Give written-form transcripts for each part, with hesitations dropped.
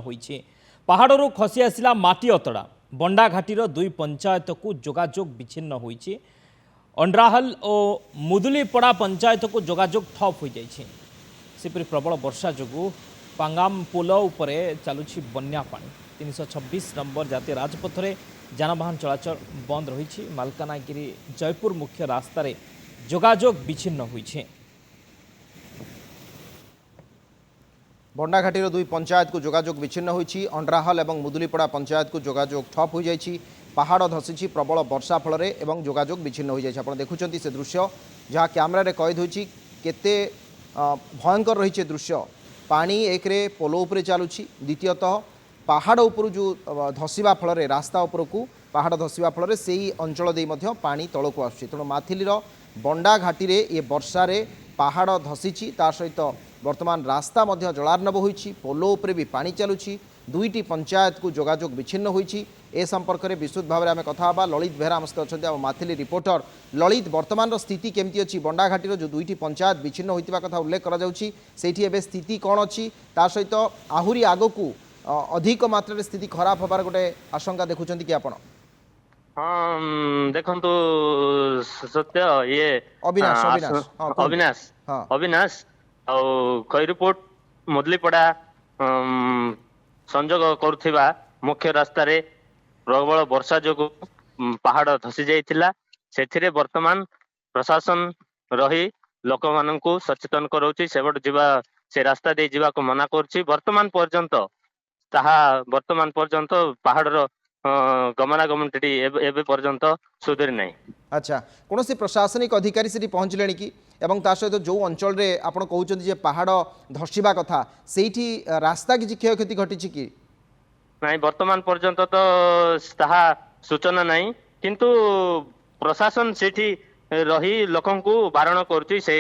ହୋଇଛି। ପାହାଡ଼ରୁ ଖସି ଆସିଲା ମାଟି ଅତଡ଼ା। ବଣ୍ଡାଘାଟିର ଦୁଇ ପଞ୍ଚାୟତକୁ ଯୋଗାଯୋଗ ବିଚ୍ଛିନ୍ନ ହୋଇଛି। ଅଣ୍ଡ୍ରାହଲ ଓ ମୁଦୁଲିପଡ଼ା ପଞ୍ଚାୟତକୁ ଯୋଗାଯୋଗ ଠପ୍ ହୋଇଯାଇଛି। ସେପରି ପ୍ରବଳ ବର୍ଷା ଯୋଗୁଁ ପାଙ୍ଗାମ ପୋଲ ଉପରେ ଚାଲୁଛି ବନ୍ୟା ପାଣି। 326 ନମ୍ବର ଜାତୀୟ ରାଜପଥରେ ଯାନବାହନ ଚଳାଚଳ ବନ୍ଦ ରହିଛି। ମାଲକାନଗିରି ଜୟପୁର ମୁଖ୍ୟ ରାସ୍ତାରେ ଯୋଗାଯୋଗ ବିଚ୍ଛିନ୍ନ ହୋଇଛି। बंडाघाटी दुई पंचायत को जोगाजोग विच्छिन्न होईछि। अंड्राहल और मुदुलीपड़ा पंचायत को जोगाजोग ठप हो जाइछि। पहाड़ धसीछि प्रबल वर्षा फल जोगाजोग विच्छिन्न हो जाइछि। आपण देखुछंती से दृश्य जहाँ कैमरा रे कैद होईछि केते भयंकर रही दृश्य। पानी एक रे पोल उपरे चलुछि, द्वितीयतः पहाड़ उपर जो धसीबा फल रास्ता उपरकू पहाड़ धसीबा फल से अंचल दे मध्य पानी तलक आसुछि। तेणु माथिलीर बंडाघाटी रे ये वर्षार पहाड़ धसीछि, ता सहित वर्तमान रास्ता मध्य जलार्णव होईछि। पोल उपरे भी पानी चलुछि। दुईटी पंचायत को जोगाजोग विच्छिन्न होईछि। ए संपर्क में विस्तृत भाव में आम कथा ललित बेहरा आम सहित अच्छा आम माथिली रिपोर्टर। ललित, वर्तमान स्थिति केमती अच्छी? बंडाघाटी जो दुईटी पंचायत विच्छिन्न होइतिबा कथा उल्लेख करा जाउछि, सेठी एबे स्थिति कौन अच्छी? ता सहित आहुरी आगकू अधिक मात्रा स्थिति खराब होबार गोटे आशंका देखुछंती कि आपण? हाँ देखंतु सत्य ये अविनाश अविनाश हाँ अविनाश हाँ अविनाश खैरपुट मुदलीपड़ा संजोग करुथिबा मुख्य रास्ता रे प्रबल वर्षा जोगु पहाड़ धसी जाइथिला। सेथिरे वर्तमान प्रशासन रही लोक माननकु सचेतन करौछि। सेबट जीवा से रास्ता दे जीवा को मना करछि। वर्तमान पर्यंत पहाड़ गमनागमन एबे पर्यंत सुधरी नहीं। अच्छा, कौन से प्रशासनिक अधिकारी से पहुँचले कि एवं ता सहित जो अंचल रे आपण कहउछन्ती जे पहाड़ धसीबा कथा सेठी रास्ता किछि क्षयक्षति घटी कि नहीं? वर्तमान पर्यंत तो ताहा सूचना नहीं, किंतु प्रशासन सेठी रही लोकंकु बारण करछि से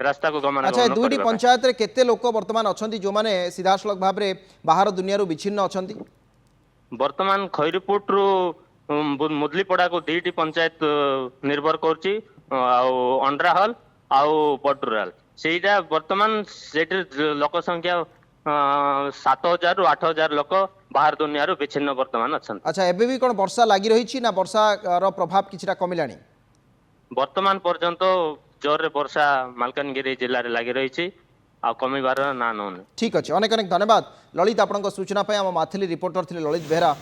रास्ता को गमनागमन। अच्छा, दुईटी पंचायत रे केते लोक वर्तमान अछंती जो माने सीधासलख भाव रे बाहर दुनिया रो विच्छिन्न अछंती? वर्तमान खैरपुट रु मुदलीपड़ा को दुईटी पंचायत निर्भर करछि। अंड्राहल आउ बडुराल सेटा वर्तमान सेठी लोक संख्या 7,000 रु 8,000 लोक बाहर दुनिया रो विच्छिन्न वर्तमान अछंती। अच्छा, एबे भी कोन वर्षा लागि रही छी ना वर्षा रो प्रभाव किछटा कमिलानी? वर्तमान पर्यंत जोर रे वर्षा मालकानगिरी जिल्ला रे लागि रही छी आ कमिबार ना नोन। ठीक अच्छे, अनेक अनेक धन्यवाद ललित। आपन सूचना आम माथिली रिपोर्टर थे ललित बेहरा।